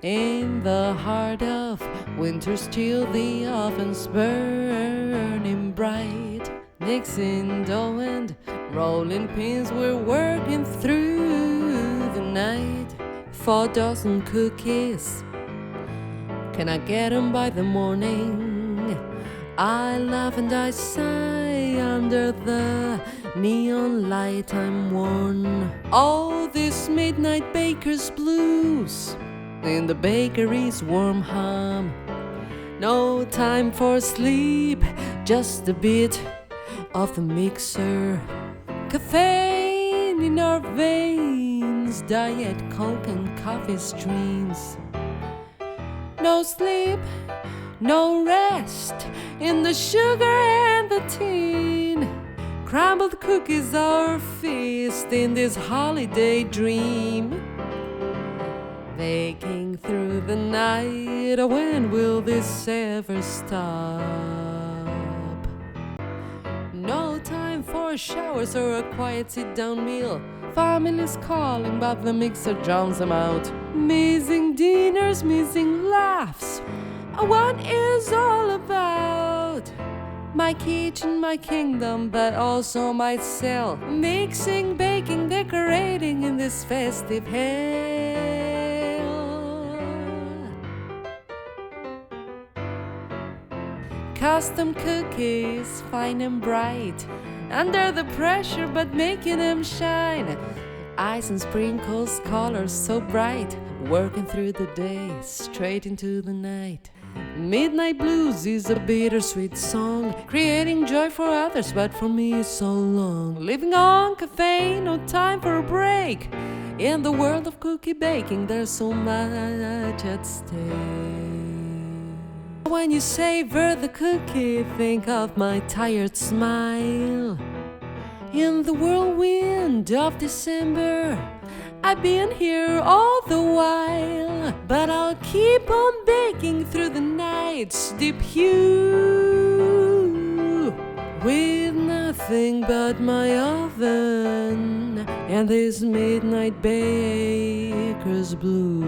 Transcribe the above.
In the heart of winter still the oven's burning bright. Mixing dough and rolling pins, we're working through the night. 4 dozen cookies, can I get 'em by the morning? I laugh and I sigh under the neon light. I'm worn. All this midnight baker's blues in the bakery's warm hum. No time for sleep, just a bit of the mixer. Caffeine in our veins, diet coke and coffee streams. No sleep, no rest in the sugar and the tin. Crumbled cookies our feast in this holiday dream. Baking through the night, when will this ever stop? No time for showers or a quiet sit-down meal. Family's calling, but the mixer drowns them out. Missing dinners, missing laughs. What is all about? My kitchen, my kingdom, but also my cell. Mixing, baking, decorating in this festive hell. Custom cookies, fine and bright, under the pressure but making them shine. Ice and sprinkles, colors so bright, working through the day, straight into the night. Midnight blues is a bittersweet song, creating joy for others, but for me so long. Living on caffeine, no time for a break. In the world of cookie baking, there's so much at stake. When you savor the cookie, think of my tired smile. In the whirlwind of December, I've been here all the while, but I'll keep on baking through the night's deep hue, with nothing but my oven and this midnight baker's blue.